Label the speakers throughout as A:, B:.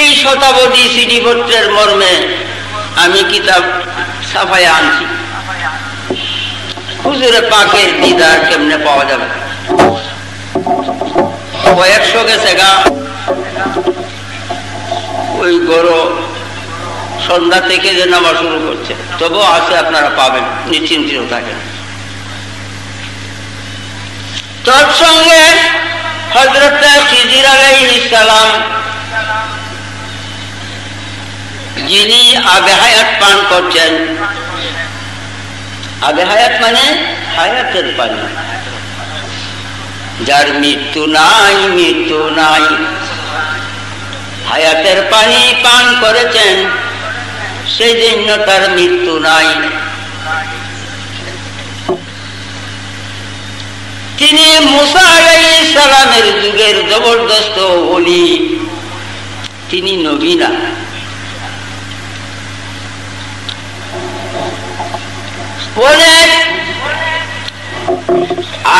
A: এই শতাবধি চিঠিপত্রের মর্মে আমি কিতাব ছাপায় আনছি। হুজুরে পাকের দিদার কেমনে পাওয়া যাবে? কয়েকশো গেছে গা, ওই গরো সন্ধ্যা থেকে যে নামা শুরু করছে, তবুও আছে, আপনারা পাবেন, নিশ্চিন্তিত থাকেন। তৎসঙ্গে হযরত খিজির আলাইহিস সালাম, যিনি আবে হায়াত পান করছেন, আবে হায়াত মানে হায়াতের পানি, যার মৃত্যু নাই, মৃত্যু নাই, হায়াতের পানি পান করেছেন, সেই জন্য তার মৃত্যু নাই। তিনি মুসা আলাইহিস সালামের যুগের জবরদস্ত ওলি, তিনি নবী না। অনেক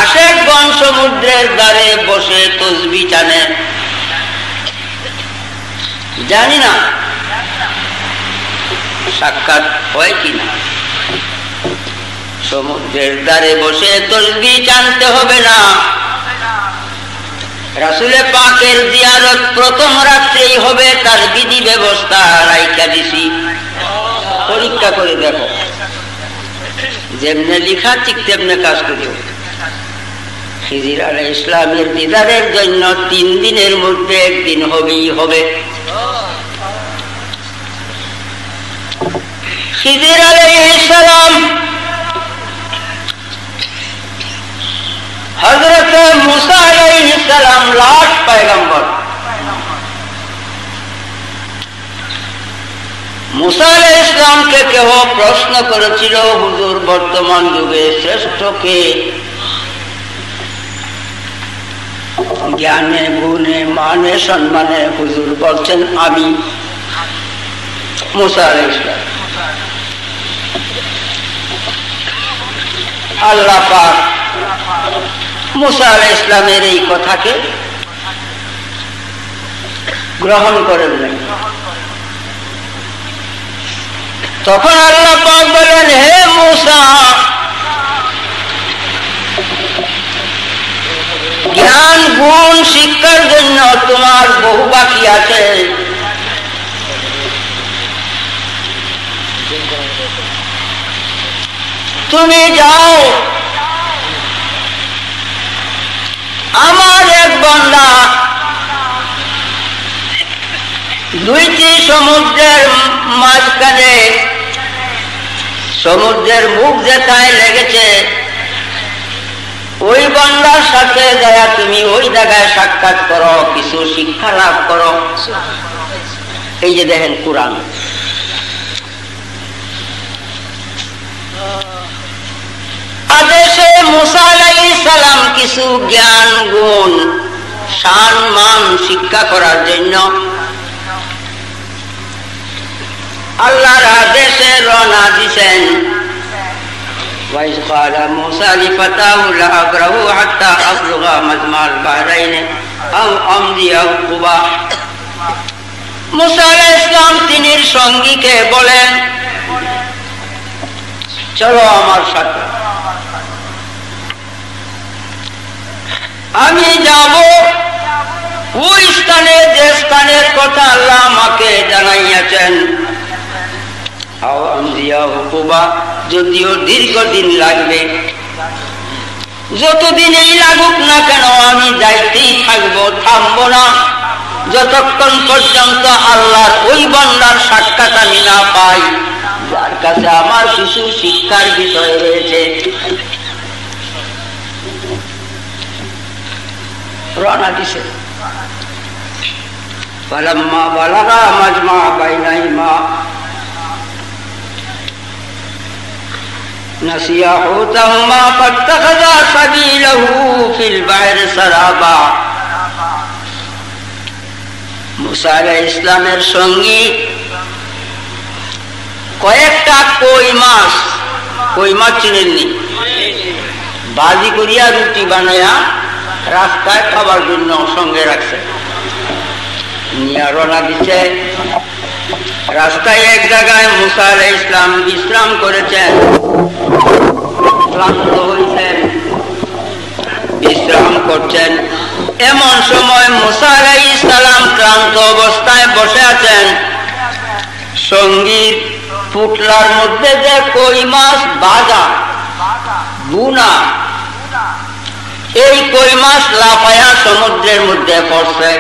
A: আশেকগণ সমুদ্রের ধারে বসে তসবিহ টানে, জানি না সাক্ষাৎ হয় কিনা। সমুদ্রের ধারে বসে তসবিহ টানতে হবে না, রাসূলে পাকের জিয়ারত প্রথম রাত্রেই হবে, তার বিধি ব্যবস্থা রাইখা দিছি, পরীক্ষা করে দেখো। যেমনে লিখা ঠিক তেমনে কাজ করিও। খিজির আলাইহিস সালামের দিদারের জন্য 3 দিনের মধ্যে একদিন হবেই হবে। খিজির আলাইহিস সালাম হযরত মুসা আলাইহিস সালাম লাস্ট পয়গম্বর। মুসা আলাইহিস সালামকে কেহ প্রশ্ন করেছিল, হুজুর বর্তমান যুগে শ্রেষ্ঠ কে? জ্ঞানে, গুণে, মানে, সম্মানে? হুজুর বলছেন আমি, মুসা আলাইহিস সালাম। আল্লাহ পাক মুসা আলাইহিস সালামের এই কথাকে গ্রহণ করেন নাই। তখন আল্লাহ পাক বলেন, হে মুসা, জ্ঞান গুণ শিক্ষার জন্য তোমার বহু বাকি আছে। তুমি যাও, আমার এক বান্দা 2টি সমুদ্রের মাঝখানে, সমুদ্রের মুখ যেথায় লেগেছে, ওই বান্দার সাথে যায়া তুমি ওই জায়গায় সাক্ষাৎ করো, কিছু শিক্ষা লাভ করো। এই যে দেখেন কুরআন, আদেশে মুসা আলাইহিস সালাম কিছু জ্ঞান গুণ শান মান শিক্ষা করার জন্য আল্লাহর আদেশে রওনা দিয়েছেন। وَإِذْ قَالَ مُوسَى لِفَتَاهُ لَا أَبْرَحُ حَتَّى أَبْلُغَ مَجْمَعَ الْبَحْرَيْنِ أَوْ أَمْضِيَ حُقُبًا। মুসা আলাইহিস সালাম তিনির সঙ্গীকে বলেন, চলো আমার সাথে, আমি যাব ওই স্থানে যে স্থানের কথা আল্লাহ আমাকে জানাইয়াছেন। যদিও দীর্ঘদিন লাগবে, যতদিনই লাগুক না কেন আমি যাইতেই থাকবো, থামবো না, যতক্ষণ পর্যন্ত আল্লাহর ওই বান্দার সাক্ষাৎ আমি না পাই, যার কাছে আমার কিছু শিক্ষার বিষয় রয়েছে। রওনা দিছে। ফালাম্মা বালাগা মাজমা বাইনাহিমা নাসিয়া হুতাহুমা ফাত্তাখাযা সাবিলাহু ফিল বাহরি সারাবা। মুসা আলাইহিস সালামের সঙ্গী কয়েকটা কই মাছ চিনেননি, বাজি করিয়া রুটি বানায়া রাস্তায় খাবার জন্য সঙ্গে রাখছে। নিয়ে রওনা দিচ্ছে। রাস্তায় এক জায়গায় মুসা আলাইহিস সালাম বিশ্রাম করেছেন, ক্লান্ত হয়েছেন, বিশ্রাম করছেন। এমন সময় মুসা আলাইহিস সালাম ক্লান্ত অবস্থায় বসে আছেন, সঙ্গীর পুটলার মধ্যে যে কই মাছ ভাজা বুনা, এই কই মাছ লাফায়া সমুদ্রের মধ্যে পড়ছে।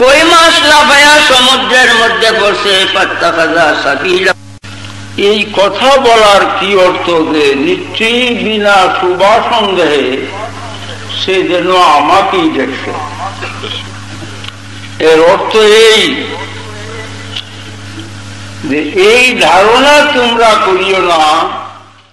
A: কই মাছ লাফায়া সমুদ্রের মধ্যে পড়ছে।
B: এই কথা বলার কি অর্থ? যে নিশ্চয়ই বিনা শুভা সন্দেহে সে যেন আমাকেই দেখছে। এর অর্থ এই যে এই ধারণা তোমরা করিও না